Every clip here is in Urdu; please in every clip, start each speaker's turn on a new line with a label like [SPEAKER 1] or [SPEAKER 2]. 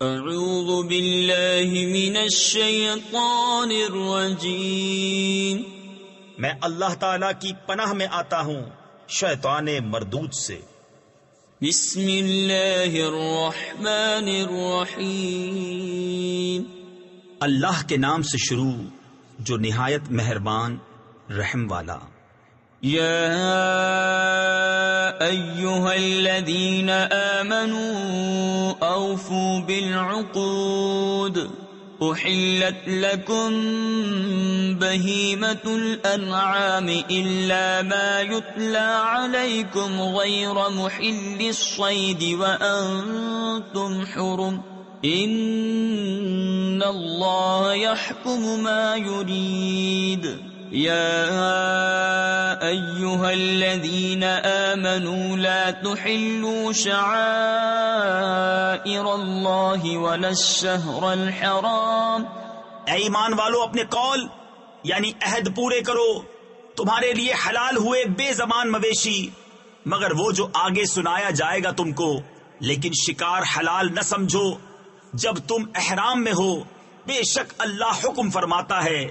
[SPEAKER 1] اعوذ باللہ من الشیطان الرجیم،
[SPEAKER 2] میں اللہ تعالی کی پناہ میں آتا ہوں شیطان مردود سے۔
[SPEAKER 1] بسم اللہ الرحمن الرحیم،
[SPEAKER 2] اللہ کے نام سے شروع جو نہایت مہربان رحم والا۔
[SPEAKER 1] یا ایہا الذین آمنوا اوفوا بالعقود احلت لکم بہیمۃ الانعام الا ما یتلی علیکم غیر محل الصید وانتم حرم ان اللہ یحکم ما یرید۔ یا ایہا الذین آمنوا لا تحلوا شعائر اللہ ولا الشہر الحرام۔
[SPEAKER 2] اے ایمان والو، اپنے قول یعنی عہد پورے کرو، تمہارے لیے حلال ہوئے بے زبان مویشی مگر وہ جو آگے سنایا جائے گا تم کو، لیکن شکار حلال نہ سمجھو جب تم احرام میں ہو، بے شک اللہ حکم فرماتا ہے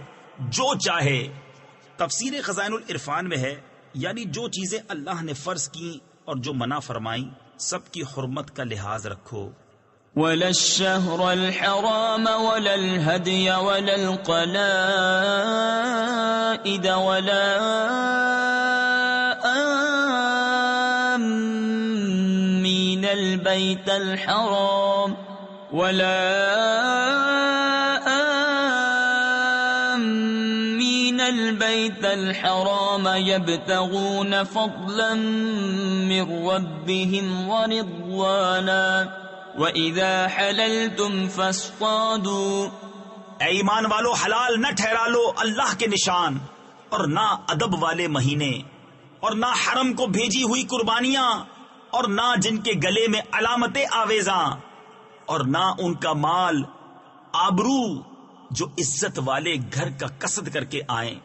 [SPEAKER 2] جو چاہے۔ تفسیر خزائن العرفان میں ہے یعنی جو چیزیں اللہ نے فرض کی اور جو منع فرمائیں سب کی حرمت کا لحاظ رکھو۔
[SPEAKER 1] ولا الشهر الحرام ولا الهدي ولا القلائد ولا آمين البيت الحرام ولا آمين البيت الحرام يبتغون فضلا من ربهم ورضوانا وَإِذَا حَلَلْتُمْ فَاصْطَادُوا۔
[SPEAKER 2] اے ایمان والو، حلال نہ ٹھہرا لو اللہ کے نشان اور نہ ادب والے مہینے اور نہ حرم کو بھیجی ہوئی قربانیاں اور نہ جن کے گلے میں علامت آویزاں اور نہ ان کا مال آبرو جو عزت والے گھر کا قصد کر کے آئیں،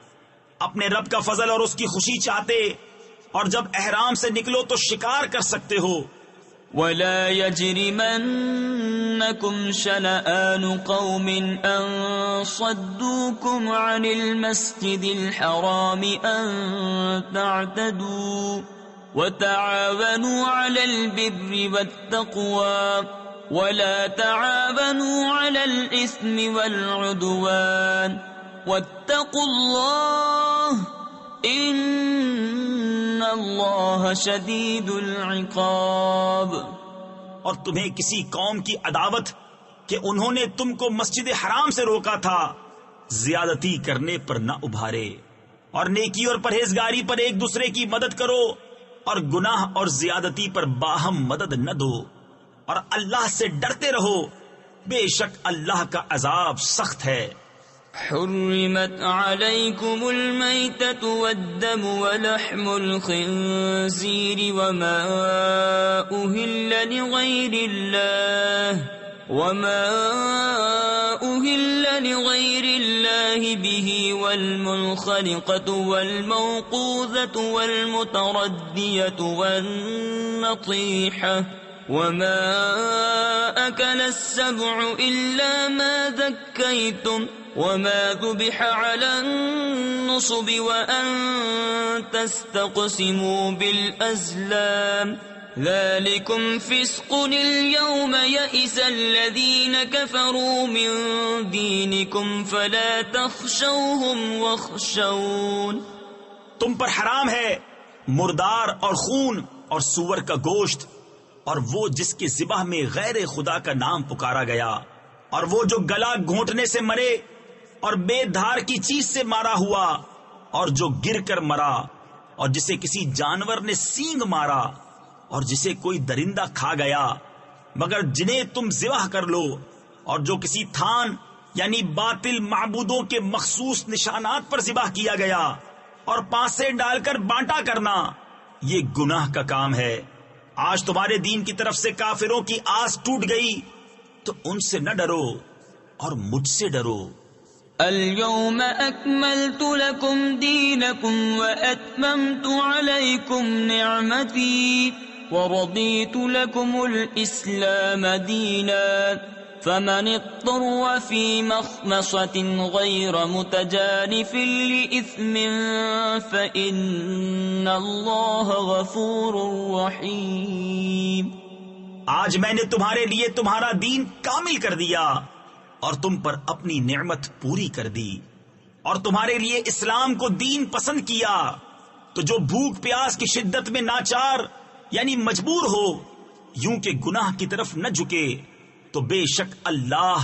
[SPEAKER 2] اپنے رب کا فضل اور اس کی خوشی چاہتے، اور جب احرام سے نکلو تو شکار کر سکتے ہو۔
[SPEAKER 1] وَلَا يَجْرِمَنَّكُمْ شَنَآنُ قَوْمٍ أَن صَدُّوكُمْ عَنِ الْمَسْجِدِ الْحَرَامِ أَن تَعْتَدُوا وَتَعَاوَنُوا عَلَى الْبِرِّ وَالتَّقْوَى وَلَا تَعَاوَنُوا عَلَى الْإِثْمِ وَالْعُدْوَانِ وَاتَّقُوا اللَّهَ ان اللہ شدید العقاب۔
[SPEAKER 2] اور تمہیں کسی قوم کی عداوت کہ انہوں نے تم کو مسجد حرام سے روکا تھا زیادتی کرنے پر نہ ابھارے، اور نیکی اور پرہیزگاری پر ایک دوسرے کی مدد کرو، اور گناہ اور زیادتی پر باہم مدد نہ دو، اور اللہ سے ڈرتے رہو، بے شک اللہ کا عذاب سخت ہے۔
[SPEAKER 1] حرمت علیکم المیتۃ والدم ولحم الخنزیر وما أهل لغیر اللہ به والمنخنقۃ والموقوذۃ والمتردیۃ والنطیحۃ وما أكل السبع إلا ما ذكيتم وما ذبح على النصب وأن تستقسموا بالأزلام ذلكم فسق اليوم يئس الذين كفروا من دينكم فلا تخشوهم واخشون۔
[SPEAKER 2] تم پر حرام ہے مردار اور خون اور سور کا گوشت، اور وہ جس کے ذبح میں غیر خدا کا نام پکارا گیا، اور وہ جو گلا گھونٹنے سے مرے اور بے دھار کی چیز سے مارا ہوا، اور جو گر کر مرا، اور جسے کسی جانور نے سینگ مارا، اور جسے کوئی درندہ کھا گیا، مگر جنہیں تم ذبح کر لو، اور جو کسی تھان یعنی باطل معبودوں کے مخصوص نشانات پر ذبح کیا گیا، اور پانسے ڈال کر بانٹا کرنا، یہ گناہ کا کام ہے۔ آج تمہارے دین کی طرف سے کافروں کی آس ٹوٹ گئی، تو ان سے نہ ڈرو اور مجھ سے ڈرو۔
[SPEAKER 1] اليوم اکملت لکم دینکم واتممت علیکم نعمتی ورضیت لکم الاسلام دینا فمن اضطر في مخمصة غير متجانف لإثم فإن الله غفور رحيم۔
[SPEAKER 2] آج میں نے تمہارے لیے تمہارا دین کامل کر دیا اور تم پر اپنی نعمت پوری کر دی اور تمہارے لیے اسلام کو دین پسند کیا، تو جو بھوک پیاس کی شدت میں ناچار یعنی مجبور ہو یوں کہ گناہ کی طرف نہ جھکے، تو بے شک اللہ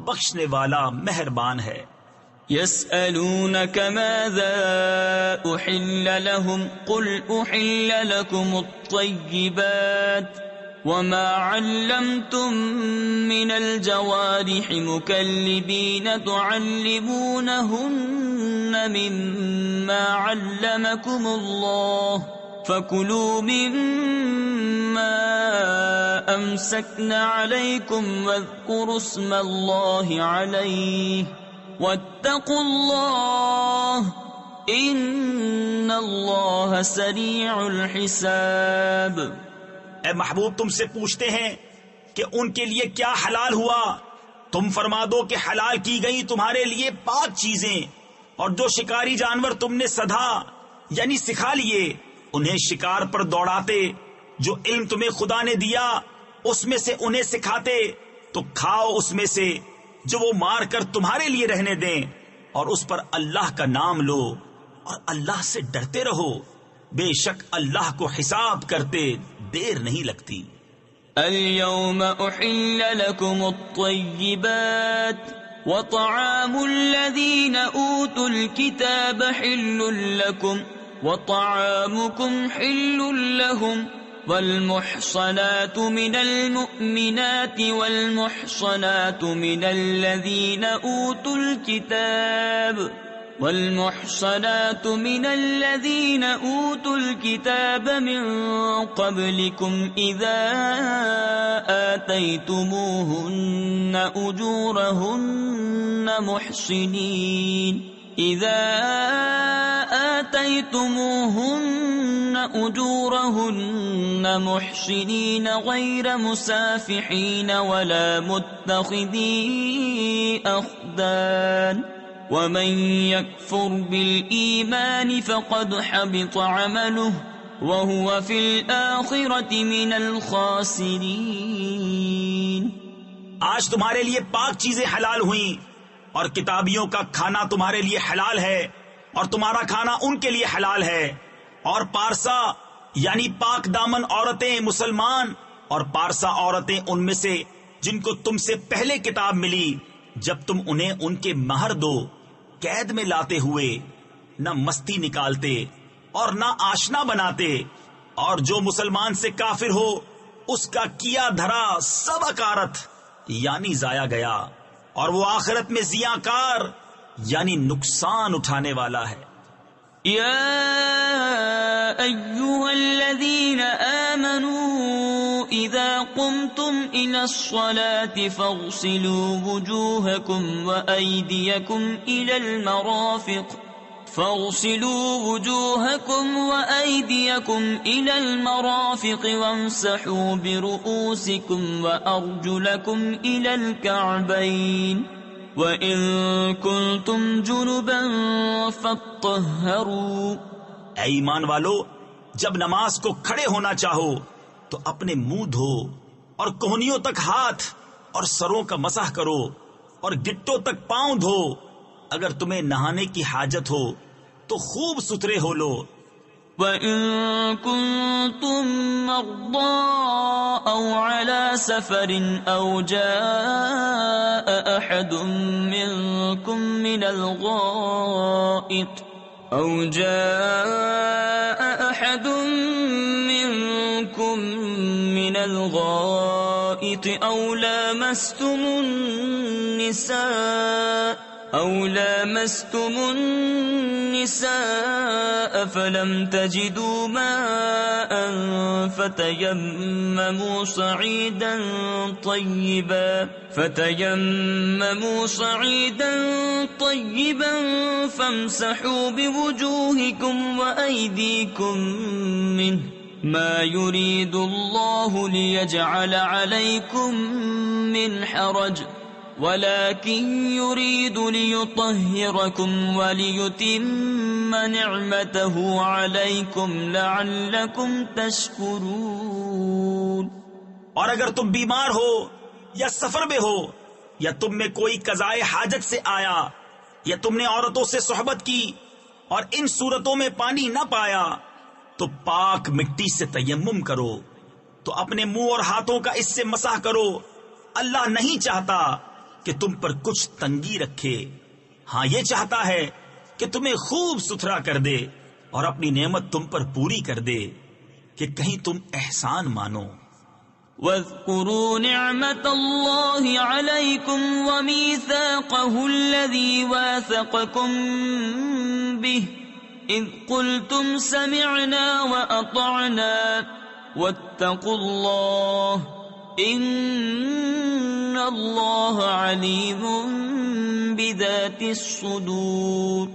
[SPEAKER 2] بخشنے والا مہربان ہے۔
[SPEAKER 1] يسألونك ماذا أحل لهم قل أحل لكم الطيبات وما علمتم من الجوارح مكلبين تعلمونهن مما علمكم الله فكلوا مما أمسكن عليكم واذكروا اسم الله عليه واتقوا الله إن الله سريع الحساب۔
[SPEAKER 2] اے محبوب تم سے پوچھتے ہیں کہ ان کے لیے کیا حلال ہوا، تم فرما دو کہ حلال کی گئی تمہارے لیے پاک چیزیں اور جو شکاری جانور تم نے سدھا یعنی سکھا لیے انہیں شکار پر دوڑاتے، جو علم تمہیں خدا نے دیا اس میں سے انہیں سکھاتے، تو کھاؤ اس میں سے جو وہ مار کر تمہارے لیے رہنے دیں، اور اس پر اللہ کا نام لو اور اللہ سے ڈرتے رہو، بے شک اللہ کو حساب کرتے دیر نہیں لگتی۔
[SPEAKER 1] اليوم أحل لكم الطيبات وطعام الذين أوتوا الكتاب حل لكم وطعامكم حل لهم والمحصنات من المؤمنات والمحصنات من الذين أوتوا الكتاب من قبلكم إذا آتيتموهن أجورهن محصنين غير مسافحين ولا متخذي أخدان ومن يكفر بالإيمان فقد حبط عمله وهو في الآخرة من الخاسرين۔
[SPEAKER 2] آج تمہارے لیے پاک چیزیں حلال ہوئیں اور کتابیوں کا کھانا تمہارے لیے حلال ہے اور تمہارا کھانا ان کے لیے حلال ہے، اور پارسا یعنی پاک دامن عورتیں مسلمان اور پارسا عورتیں ان میں سے جن کو تم سے پہلے کتاب ملی، جب تم انہیں ان کے مہر دو قید میں لاتے ہوئے نہ مستی نکالتے اور نہ آشنا بناتے، اور جو مسلمان سے کافر ہو اس کا کیا دھرا سب اکارت یعنی ضائع گیا، اور وہ آخرت میں زیاں کار یعنی نقصان اٹھانے والا ہے۔
[SPEAKER 1] يا أيها الذين آمنوا إذا قمتم إلى الصلاة فاغسلوا وجوهكم وأيديكم إلى المرافق وامسحوا برؤوسكم وأرجلكم إلى الكعبين وَإِن كُنتُمْ جُنُبًا فَاطَّهَّرُوا۔
[SPEAKER 2] اے ایمان والو، جب نماز کو کھڑے ہونا چاہو تو اپنے منہ دھو اور کوہنیوں تک ہاتھ اور سروں کا مسح کرو اور گٹوں تک پاؤں دھو، اگر تمہیں نہانے کی حاجت ہو تو خوب ستھرے ہو لو۔
[SPEAKER 1] وَإِن كُنتُم مَّرْضَىٰ أَوْ عَلَىٰ سَفَرٍ أَوْ جَاءَ أَحَدٌ مِّنكُم من الغائط أو لامستم النساء فلم تجدوا ماء فتيمموا صعيدا طيبا فامسحوا بوجوهكم وأيديكم منه ما يريد الله ليجعل عليكم من حرج ولكن يريد ليطهركم وليتم نعمته عليكم لعلكم تشكرون۔
[SPEAKER 2] اور اگر تم بیمار ہو یا سفر میں ہو یا تم میں کوئی قضائے حاجت سے آیا یا تم نے عورتوں سے صحبت کی اور ان صورتوں میں پانی نہ پایا تو پاک مٹی سے تیمم کرو، تو اپنے منہ اور ہاتھوں کا اس سے مسح کرو۔ اللہ نہیں چاہتا کہ تم پر کچھ تنگی رکھے، ہاں یہ چاہتا ہے کہ تمہیں خوب ستھرا کر دے اور اپنی نعمت تم پر پوری کر دے کہ کہیں تم احسان مانو۔
[SPEAKER 1] واذكروا نعمة الله عليكم وميثاقه الذي واثقكم به إذ قلتم سمعنا وأطعنا واتقوا الله إن الله عليم بذات الصدور۔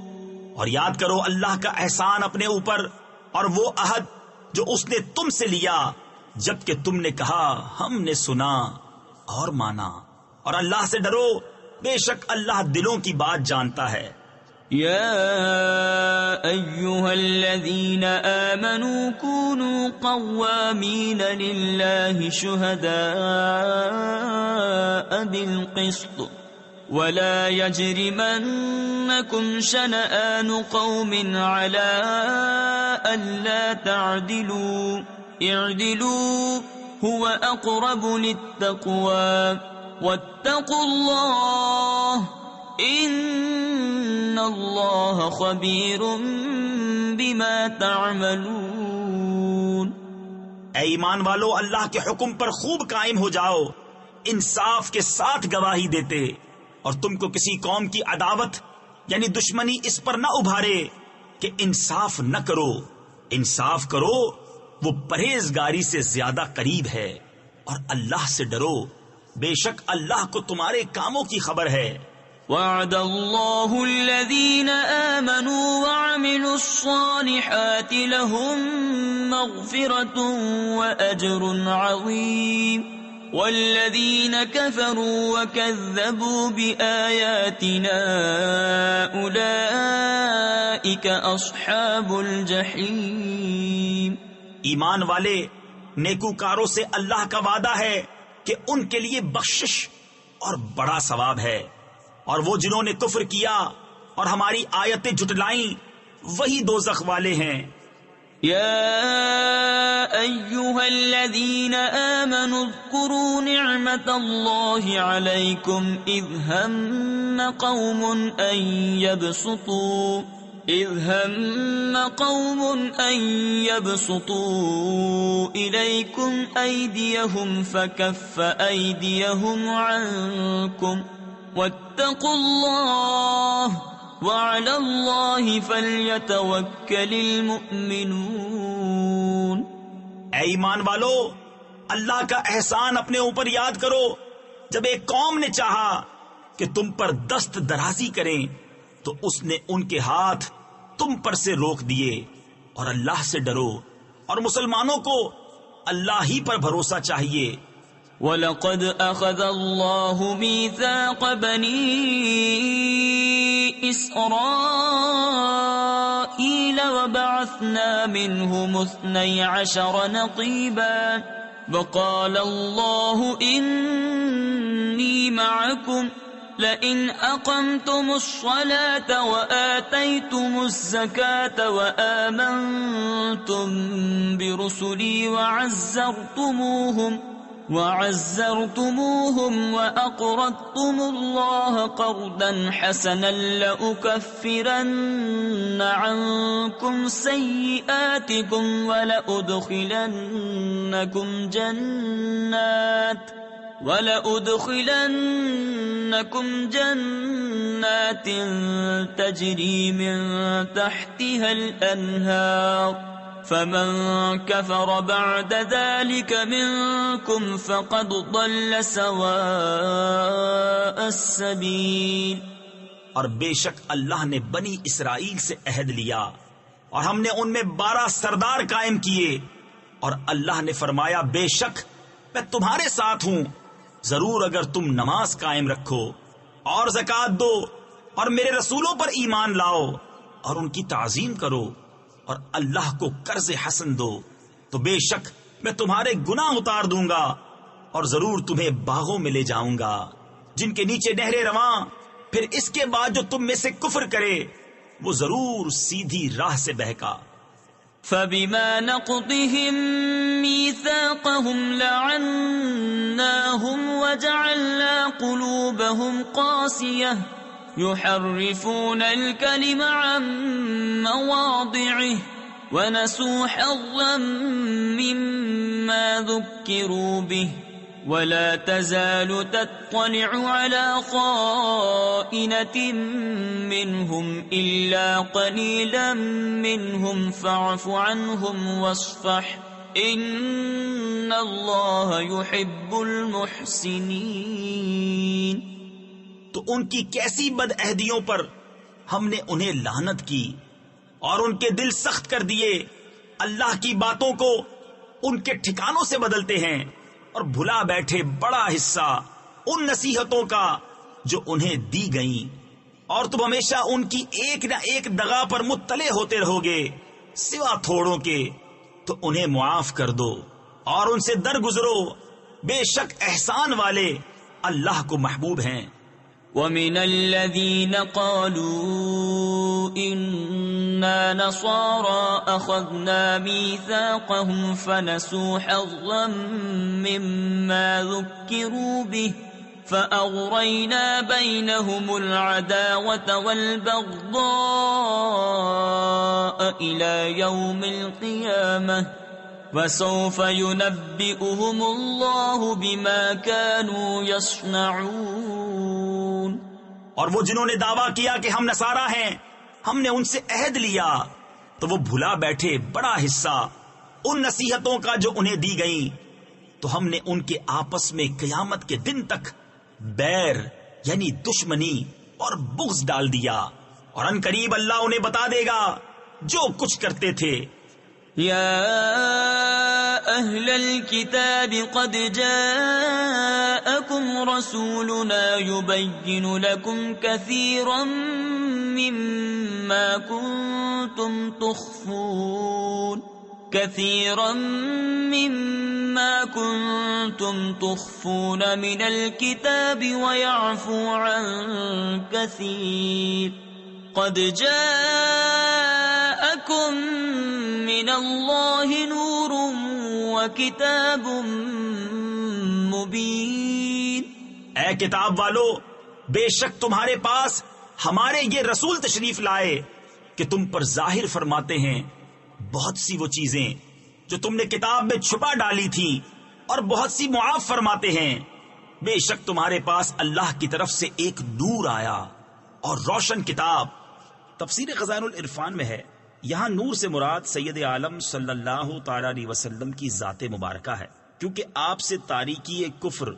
[SPEAKER 2] اور یاد کرو اللہ کا احسان اپنے اوپر اور وہ عہد جو اس نے تم سے لیا جبکہ تم نے کہا ہم نے سنا اور مانا، اور اللہ سے ڈرو بے شک اللہ دلوں کی بات جانتا ہے۔
[SPEAKER 1] یا ایھا الذین آمنوا کونوا قوامین للہ شہداء بالقسط ولا يجرمنكم شنآن قوم على ألا تعدلوا اعدلوا هو اقرب للتقوى واتقوا الله ان الله خبير بما تعملون۔
[SPEAKER 2] اے ایمان والو، اللہ کے حکم پر خوب قائم ہو جاؤ، انصاف کے ساتھ گواہی دیتے، اور تم کو کسی قوم کی عداوت یعنی دشمنی اس پر نہ ابھارے کہ انصاف نہ کرو۔ انصاف کرو، وہ پرہیزگاری سے زیادہ قریب ہے، اور اللہ سے ڈرو، بے شک اللہ کو تمہارے کاموں کی خبر ہے۔
[SPEAKER 1] وعد اللہ الذین آمنوا وعملوا الصالحات لهم مغفرة وأجر عظیم، والذین كفروا وكذبوا بآیاتنا أولئک اصحاب الجحیم۔
[SPEAKER 2] ایمان والے نیکوکاروں سے اللہ کا وعدہ ہے کہ ان کے لیے بخشش اور بڑا ثواب ہے، اور وہ جنہوں نے کفر کیا اور ہماری آیتیں جھٹلائیں وہی دوزخ والے ہیں۔
[SPEAKER 1] یا ایھا الذین آمنوا اذکروا نعمت اللہ علیکم اذ ہم قوم ان يبسطوا إليكم أيديهم فكف أيديهم عنكم واتقوا الله وعلى الله فليتوكل المؤمنون۔
[SPEAKER 2] اے ایمان والو، اللہ کا احسان اپنے اوپر یاد کرو جب ایک قوم نے چاہا کہ تم پر دست درازی کریں تو اس نے ان کے ہاتھ تم پر سے روک دیے، اور اللہ سے ڈرو، اور مسلمانوں کو اللہ ہی پر بھروسہ چاہیے۔
[SPEAKER 1] وَلَقَدْ أَخَذَ اللَّهُ مِيثَاقَ بَنِي إِسْرَائِيلَ وَبَعَثْنَا مِنْهُمُ 12 نَقِيبًا وَقَالَ اللَّهُ إِنِّي مَعَكُمْ لئن أقمتم الصلاة وآتيتم الزكاة وآمنتم برسلي وعزرتموهم وأقرضتم الله قرضا حسنا لأكفرن عنكم سيئاتكم ولأدخلنكم جنات تجري من تحتها الأنهار فمن كفر بعد ذلك منكم فقد ضل سواء السبيل۔
[SPEAKER 2] اور بے شک اللہ نے بنی اسرائیل سے عہد لیا، اور ہم نے ان میں 12 سردار قائم کیے، اور اللہ نے فرمایا بے شک میں تمہارے ساتھ ہوں، ضرور اگر تم نماز قائم رکھو اور زکوٰۃ دو اور میرے رسولوں پر ایمان لاؤ اور ان کی تعظیم کرو اور اللہ کو قرض حسن دو تو بے شک میں تمہارے گناہ اتار دوں گا اور ضرور تمہیں باغوں میں لے جاؤں گا جن کے نیچے نہریں رواں، پھر اس کے بعد جو تم میں سے کفر کرے وہ ضرور سیدھی راہ سے بہکا۔
[SPEAKER 1] فبما نقضهم ميثاقهم لعناهم وجعلنا قلوبهم قاسية يحرفون الكلم عن مواضعه ونسوا حظا مما ذكروا به ولا تزال تطلع على خائنة منهم إلا قليلا منهم فاعف عنهم واصفح إن الله يحب المحسنين۔
[SPEAKER 2] تو ان کی کیسی بد عہدیوں پر ہم نے انہیں لعنت کی اور ان کے دل سخت کر دیے، اللہ کی باتوں کو ان کے ٹھکانوں سے بدلتے ہیں اور بھلا بیٹھے بڑا حصہ ان نصیحتوں کا جو انہیں دی گئیں، اور تم ہمیشہ ان کی ایک نہ ایک دغا پر مطلع ہوتے رہو گے سوا تھوڑوں کے، تو انہیں معاف کر دو اور ان سے درگزرو، بے شک احسان والے اللہ کو محبوب ہیں۔
[SPEAKER 1] وَمِنَ الَّذِينَ قَالُوا إِنَّا نَصَارَى أَخَذْنَا مِيثَاقَهُمْ فَنَسُوا حَظًّا مِّمَّا ذُكِّرُوا بِهِ فَأَغْرَيْنَا بَيْنَهُمُ الْعَدَاوَةَ وَالْبَغْضَاءَ إِلَى يَوْمِ الْقِيَامَةِ وَسَوْفَ يُنَبِّئُهُمُ اللَّهُ بِمَا كَانُوا يَصْنَعُونَ۔
[SPEAKER 2] اور وہ جنہوں نے دعویٰ کیا کہ ہم نصارہ ہیں، ہم نے ان سے عہد لیا، تو وہ بھلا بیٹھے بڑا حصہ ان نصیحتوں کا جو انہیں دی گئیں، تو ہم نے ان کے آپس میں قیامت کے دن تک بیر یعنی دشمنی اور بغض ڈال دیا، اور ان قریب اللہ انہیں بتا دے گا جو کچھ کرتے تھے۔
[SPEAKER 1] یا اہل الكتاب قد جاءکم رسولنا یبین لکم کثیرا مما کنتم تخفون من الكتاب ويعفو عن كثير قد جاءكم من الله نور وكتاب مبين۔
[SPEAKER 2] اے کتاب والو، بے شک تمہارے پاس ہمارے یہ رسول تشریف لائے کہ تم پر ظاہر فرماتے ہیں بہت سی وہ چیزیں جو تم نے کتاب میں چھپا ڈالی تھی، اور بہت سی معاف فرماتے ہیں۔ بے شک تمہارے پاس اللہ کی طرف سے ایک نور آیا اور روشن کتاب۔ تفسیر خزائن العرفان میں ہے، یہاں نور سے مراد سید عالم صلی اللہ تعالی علیہ وسلم کی ذات مبارکہ ہے، کیونکہ آپ سے تاریکی کفر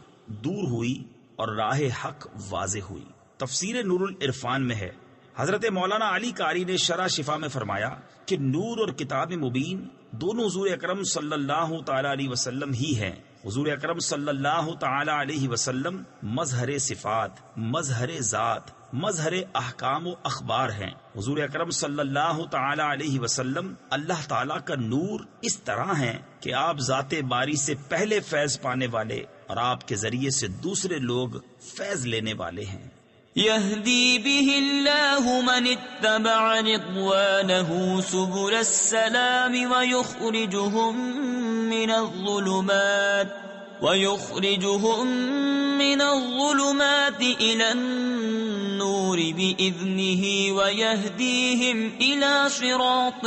[SPEAKER 2] دور ہوئی اور راہ حق واضح ہوئی۔ تفسیر نور العرفان میں ہے، حضرت مولانا علی قاری نے شرح شفا میں فرمایا کہ نور اور کتاب مبین دونوں حضور اکرم صلی اللہ تعالی علیہ وسلم ہی ہیں۔ حضور اکرم صلی اللہ تعالی علیہ وسلم مظہر صفات، مظہر ذات، مظہر احکام و اخبار ہیں۔ حضور اکرم صلی اللہ تعالی علیہ وسلم اللہ تعالی کا نور اس طرح ہیں کہ آپ ذات باری سے پہلے فیض پانے والے اور آپ کے ذریعے سے دوسرے لوگ فیض لینے والے ہیں۔
[SPEAKER 1] يهدي به الله من اتبع رضوانه سبل السلام ويخرجهم من الظلمات إلى النور بإذنه ويهديهم إلى صراط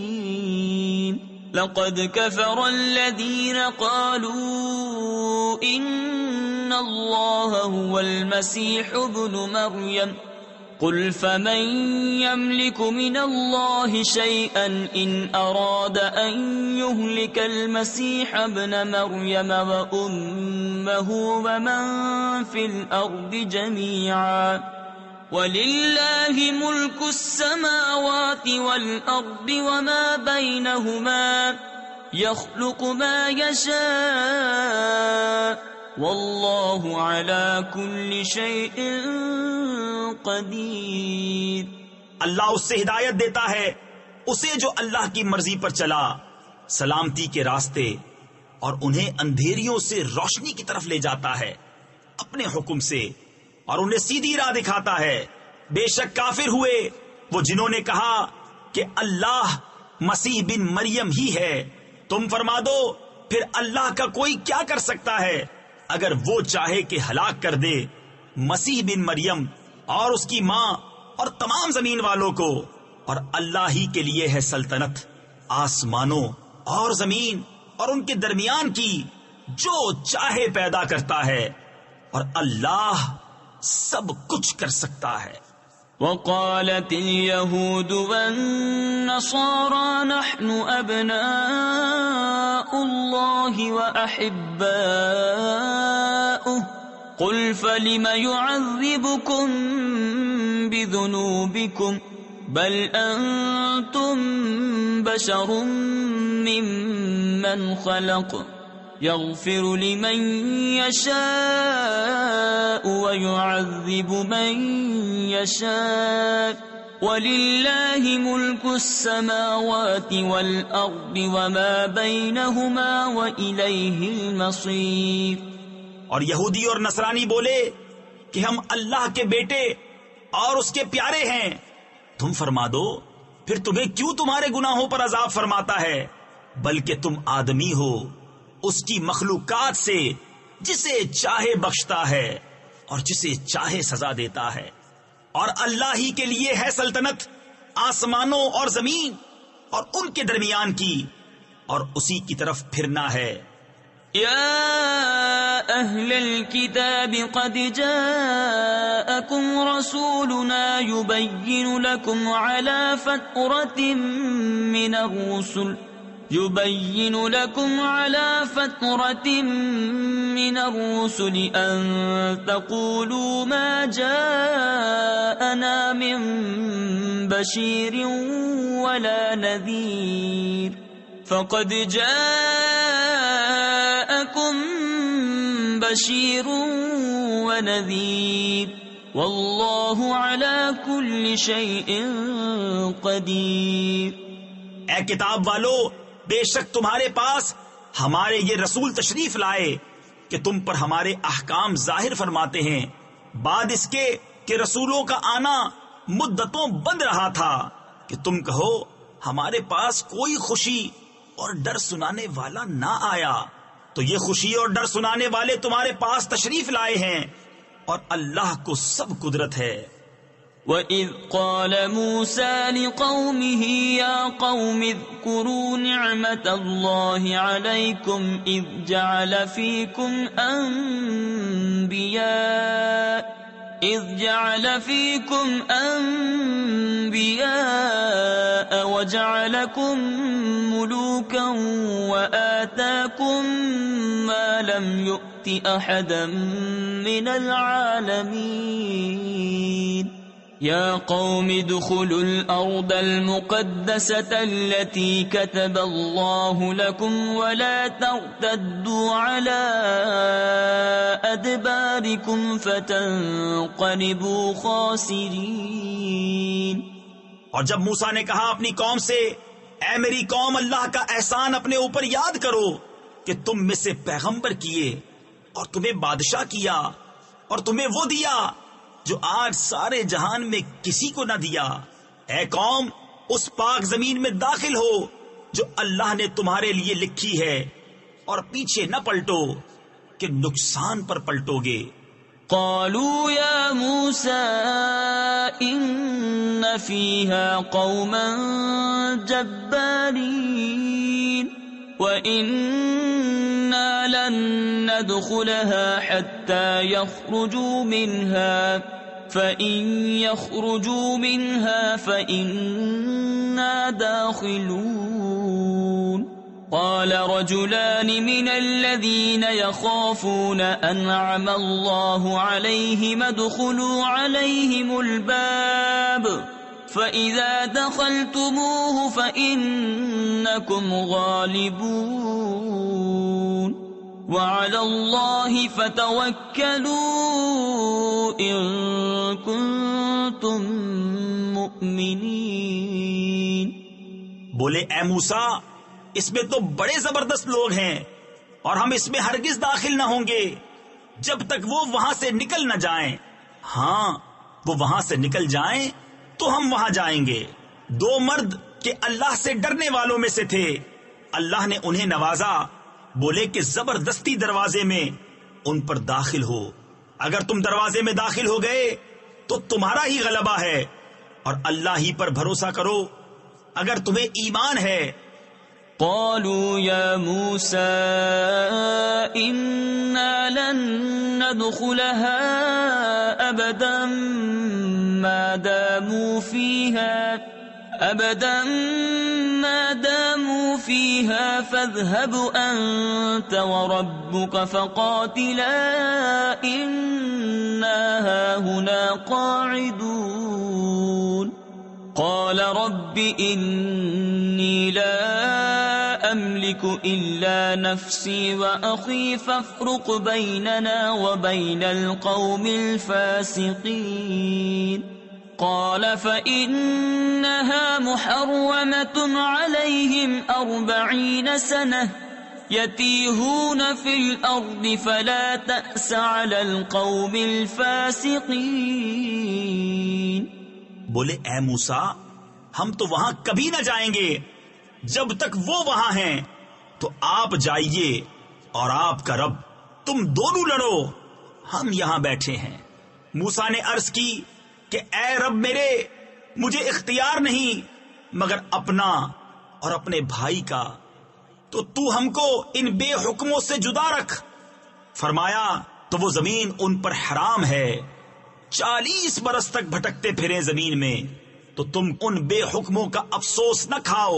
[SPEAKER 1] مستقيم۔ لقد كفر الذين قالوا إن الله هو المسيح ابن مريم قل فمن يملك من الله شيئا إن أراد أن يهلك المسيح ابن مريم وأمه ومن في الأرض جميعا وَلِلَّهِ مُلْكُ السَّمَاوَاتِ وَالْأَرْضِ وَمَا بَيْنَهُمَا يَخْلُقُ مَا يَشَاءُ وَاللَّهُ عَلَى كُلِّ شَيْءٍ قَدِيرٌ۔
[SPEAKER 2] اللہ اس سے ہدایت دیتا ہے اسے جو اللہ کی مرضی پر چلا سلامتی کے راستے، اور انہیں اندھیریوں سے روشنی کی طرف لے جاتا ہے اپنے حکم سے، اور انہیں سیدھی راہ دکھاتا ہے۔ بے شک کافر ہوئے وہ جنہوں نے کہا کہ اللہ مسیح بن مریم ہی ہے۔ تم فرما دو پھر اللہ کا کوئی کیا کر سکتا ہے اگر وہ چاہے کہ ہلاک کر دے مسیح بن مریم اور اس کی ماں اور تمام زمین والوں کو، اور اللہ ہی کے لیے ہے سلطنت آسمانوں اور زمین اور ان کے درمیان کی، جو چاہے پیدا کرتا ہے، اور اللہ سب کچھ کر سکتا ہے۔
[SPEAKER 1] وقالت اليهود والنصارى نحن أبناء الله وأحباؤه قل فلم يعذبكم بذنوبكم بل أنتم بشر ممن خلق يغفر لمن يشاء ويعذب من يشاء وَلِلَّهِ مُلْكُ السَّمَاوَاتِ وَالْأَرْضِ وَمَا بَيْنَهُمَا وَإِلَيْهِ الْمَصِيرُ۔
[SPEAKER 2] اور یہودی اور نصرانی بولے کہ ہم اللہ کے بیٹے اور اس کے پیارے ہیں۔ تم فرما دو پھر تمہیں کیوں تمہارے گناہوں پر عذاب فرماتا ہے، بلکہ تم آدمی ہو اس کی مخلوقات سے، جسے چاہے بخشتا ہے اور جسے چاہے سزا دیتا ہے، اور اللہ ہی کے لیے ہے سلطنت آسمانوں اور زمین اور ان کے درمیان کی، اور اسی کی طرف پھرنا ہے۔
[SPEAKER 1] يا أهل الكتاب قد جاءكم رسولنا يبين لكم على فترة من الرسل أن تقولوا ما جاءنا من بشير ولا نذير فقد جاءكم بشير ونذير والله على كل شيء قدير۔
[SPEAKER 2] اے کتاب والو، بے شک تمہارے پاس ہمارے یہ رسول تشریف لائے کہ تم پر ہمارے احکام ظاہر فرماتے ہیں، بعد اس کے کہ رسولوں کا آنا مدتوں بند رہا تھا، کہ تم کہو ہمارے پاس کوئی خوشی اور ڈر سنانے والا نہ آیا، تو یہ خوشی اور ڈر سنانے والے تمہارے پاس تشریف لائے ہیں، اور اللہ کو سب قدرت ہے۔
[SPEAKER 1] وَإِذْ قَالَ مُوسَى لِقَوْمِهِ يَا قَوْمِ اذْكُرُوا نِعْمَةَ اللَّهِ عَلَيْكُمْ إِذْ جَعَلَ فِيكُمْ أَنْبِيَاءَ وَجَعَلَكُمْ مُلُوكًا وَآتَاكُمْ مَا لَمْ يُؤْتِ أَحَدًا مِنَ الْعَالَمِينَ يَا قَوْمِ ادْخُلُوا الْأَرْضَ الْمُقَدَّسَةَ الَّتِي كَتَبَ اللَّهُ لَكُمْ وَلَا تَرْتَدُّوا عَلَى أَدْبَارِكُمْ فَتَنْقَلِبُوا خَاسِرِينَ۔
[SPEAKER 2] اور جب موسیٰ نے کہا اپنی قوم سے، اے میری قوم، اللہ کا احسان اپنے اوپر یاد کرو کہ تم میں سے پیغمبر کیے اور تمہیں بادشاہ کیا اور تمہیں وہ دیا جو آج سارے جہان میں کسی کو نہ دیا۔ اے قوم، اس پاک زمین میں داخل ہو جو اللہ نے تمہارے لیے لکھی ہے، اور پیچھے نہ پلٹو کہ نقصان پر پلٹو گے۔
[SPEAKER 1] قالوا يا موسى إن فيها قوما جبارين وإنا لن ندخلها حتى يخرجوا منها فإن يخرجوا منها فإنا داخلون۔ قال رجلان من الذين يخافون أنعم الله عليهم ادخلوا عليهم الباب فإذا دخلتموه فإنكم غالبون وعلى الله فتوكلوا إن كنتم مؤمنين.
[SPEAKER 2] بولے اے موسیٰ، اس میں تو بڑے زبردست لوگ ہیں اور ہم اس میں ہرگز داخل نہ ہوں گے جب تک وہ وہاں سے نکل نہ جائیں. ہاں، وہ وہاں سے نکل جائیں تو ہم وہاں جائیں گے. دو مرد کہ اللہ سے ڈرنے والوں میں سے تھے، اللہ نے انہیں نوازا. بولے کہ زبردستی دروازے میں ان پر داخل ہو. اگر تم دروازے میں داخل ہو گئے تو تمہارا ہی غلبہ ہے اور اللہ ہی پر بھروسہ کرو اگر تمہیں ایمان ہے.
[SPEAKER 1] قالوا يا موسى إنا لن ندخلها أبدا ما داموا فيها فاذهب أنت وربك فقاتلا إنا هاهنا قاعدون. قال رب إني لا أملك إلا نفسي وأخي فافرق بيننا وبين القوم الفاسقين. قال فإنها محرمة عليهم 40 سنة يتيهون في الأرض فلا تأس على القوم الفاسقين.
[SPEAKER 2] بولے اے موسیٰ، ہم تو وہاں کبھی نہ جائیں گے جب تک وہ وہاں ہیں. تو آپ جائیے اور آپ کا رب، تم دونوں لڑو، ہم یہاں بیٹھے ہیں. موسیٰ نے عرض کی کہ اے رب میرے، مجھے اختیار نہیں مگر اپنا اور اپنے بھائی کا، تو تو ہم کو ان بے حکموں سے جدا رکھ. فرمایا تو وہ زمین ان پر حرام ہے، 40 برس تک بھٹکتے پھریں زمین میں، تو تم ان بے حکموں کا افسوس نہ کھاؤ.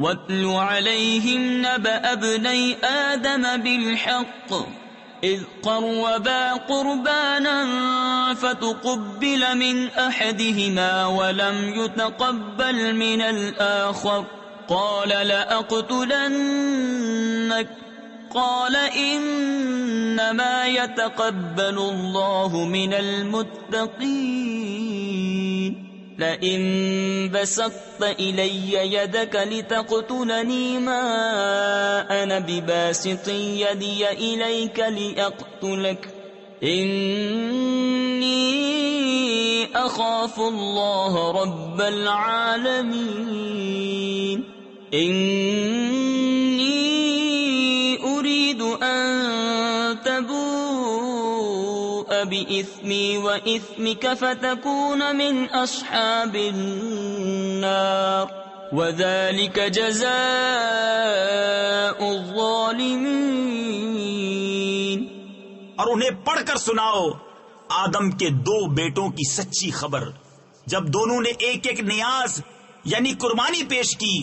[SPEAKER 1] وَاتْلُ عَلَيْهِمْ نَبَأَ ابْنَيْ آدَمَ بِالْحَقِّ إِذْ قَرَّبَا قُرْبَانًا فَتُقُبِّلَ مِنْ أَحَدِهِمَا وَلَمْ يُتَقَبَّلْ مِنَ الْآخَرِ قَالَ لَأَقْتُلَنَّكَ قال انما يتقبل الله من المتقين. لئن بسطت الي يدك لتقتلني ما انا بباسط يدي اليك لاقتلك اني اخاف الله رب العالمين. أريد أن تبوء بإثمي وإثمك فتكون من أصحاب النار وذلك جزاء الظالمين.
[SPEAKER 2] اور انہیں پڑھ کر سناؤ آدم کے 2 بیٹوں کی سچی خبر. جب دونوں نے ایک ایک نیاز یعنی قربانی پیش کی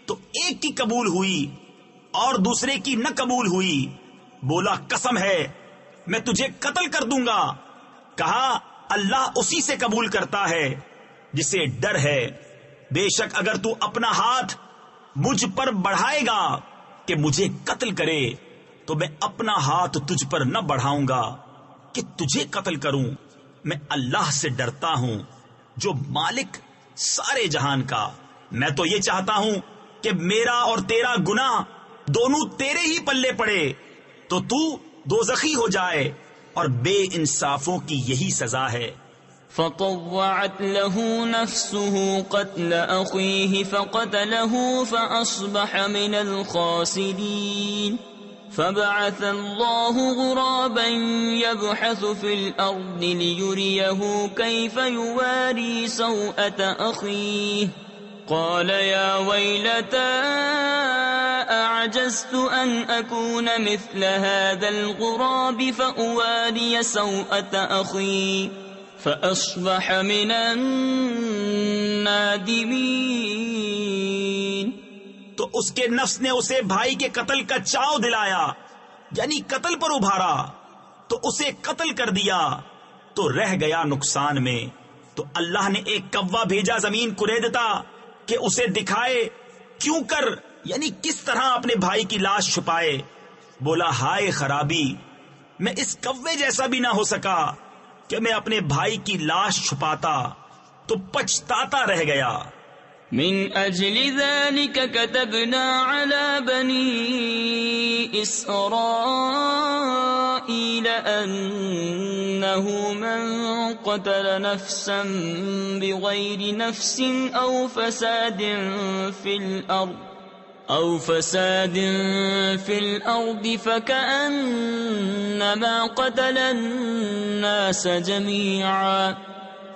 [SPEAKER 2] تو ایک کی قبول ہوئی اور دوسرے کی نہ قبول ہوئی. بولا قسم ہے میں تجھے قتل کر دوں گا. کہا اللہ اسی سے قبول کرتا ہے جسے ڈر ہے. بے شک اگر تو اپنا ہاتھ مجھ پر بڑھائے گا کہ مجھے قتل کرے تو میں اپنا ہاتھ تجھ پر نہ بڑھاؤں گا کہ تجھے قتل کروں. میں اللہ سے ڈرتا ہوں جو مالک سارے جہان کا. میں تو یہ چاہتا ہوں کہ میرا اور تیرا گناہ دونوں تیرے ہی پلے پڑے تو تو دوزخی ہو جائے، اور بے انصافوں کی یہی سزا ہے.
[SPEAKER 1] فطوعت له نفسه قتل أخيه فقتله فأصبح من الخاسرين. فبعث الله غرابا يبحث في الأرض ليريه كيف يواري سوءة أخيه قال يا ويلتى أعجزت أن أكون مثل هذا الغراب فأواري سوءة أخي فأصبح من النادمين.
[SPEAKER 2] تو تو اس کے نفس نے اسے بھائی کے قتل کا چاؤ دلایا، یعنی قتل پر ابھارا، تو اسے قتل کر دیا تو رہ گیا نقصان میں۔ تو اللہ نے ایک کوا بھیجا زمین کریدتا کہ اسے دکھائے کیوں کر، یعنی کس طرح اپنے بھائی کی لاش چھپائے۔ بولا ہائے خرابی، میں اس کوے جیسا بھی نہ ہو سکا کہ میں اپنے بھائی کی لاش چھپاتا، تو پچھتاتا رہ گیا۔
[SPEAKER 1] من اجل ذلك كتبنا على بني اسرائيل انه من قتل نفسا بغير نفس او فساد في الارض فكأنما قتل الناس جميعا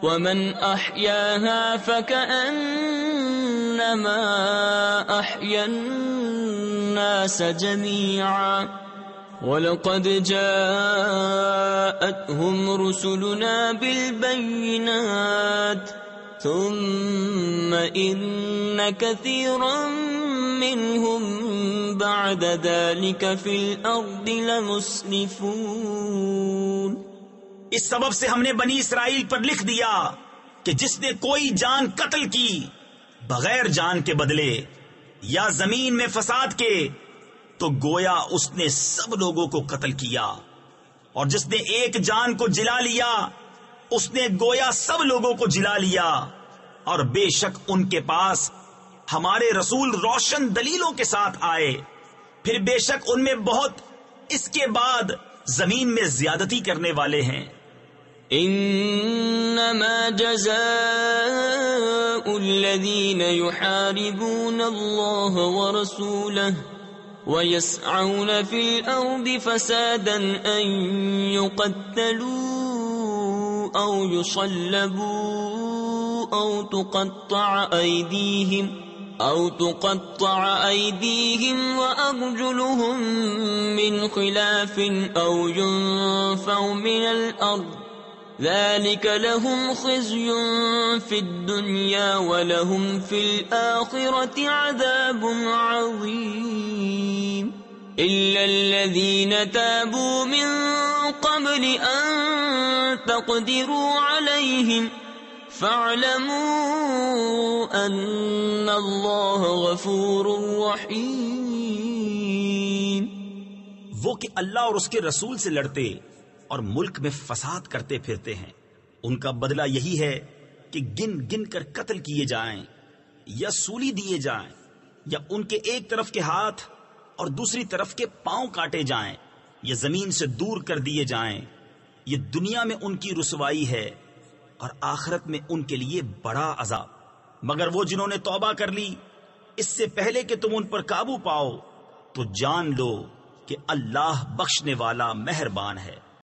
[SPEAKER 1] ومن أحياها فكأنما أحيا الناس جميعا ولقد جاءتهم رسلنا بالبينات ثم إن كثيرا منهم بعد ذلك في الأرض لمسرفون۔
[SPEAKER 2] اس سبب سے ہم نے بنی اسرائیل پر لکھ دیا کہ جس نے کوئی جان قتل کی بغیر جان کے بدلے یا زمین میں فساد کے، تو گویا اس نے سب لوگوں کو قتل کیا، اور جس نے ایک جان کو جلا لیا اس نے گویا سب لوگوں کو جلا لیا۔ اور بے شک ان کے پاس ہمارے رسول روشن دلیلوں کے ساتھ آئے، پھر بے شک ان میں بہت اس کے بعد زمین میں زیادتی کرنے والے ہیں۔
[SPEAKER 1] انما جزاء الذين يحاربون الله ورسوله ويسعون في الارض فسادا ان يقتلوا او يصلبوا او تقطع ايديهم وارجلهم من خلاف او ينفوا من الارض ذلك لهم خزي في الدنيا ولهم في الآخرة عذاب عظيم إلا الذين تابوا من قبل أن تقدروا عليهم فاعلموا أن الله غفور رحيم۔
[SPEAKER 2] وہ کہ اللہ اور اس کے رسول سے لڑتے اور ملک میں فساد کرتے پھرتے ہیں، ان کا بدلہ یہی ہے کہ گن گن کر قتل کیے جائیں یا سولی دیے جائیں، یا ان کے ایک طرف کے ہاتھ اور دوسری طرف کے پاؤں کاٹے جائیں یا زمین سے دور کر دیے جائیں۔ یہ دنیا میں ان کی رسوائی ہے اور آخرت میں ان کے لیے بڑا عذاب۔ مگر وہ جنہوں نے توبہ کر لی اس سے پہلے کہ تم ان پر قابو پاؤ، تو جان لو کہ اللہ بخشنے والا مہربان ہے۔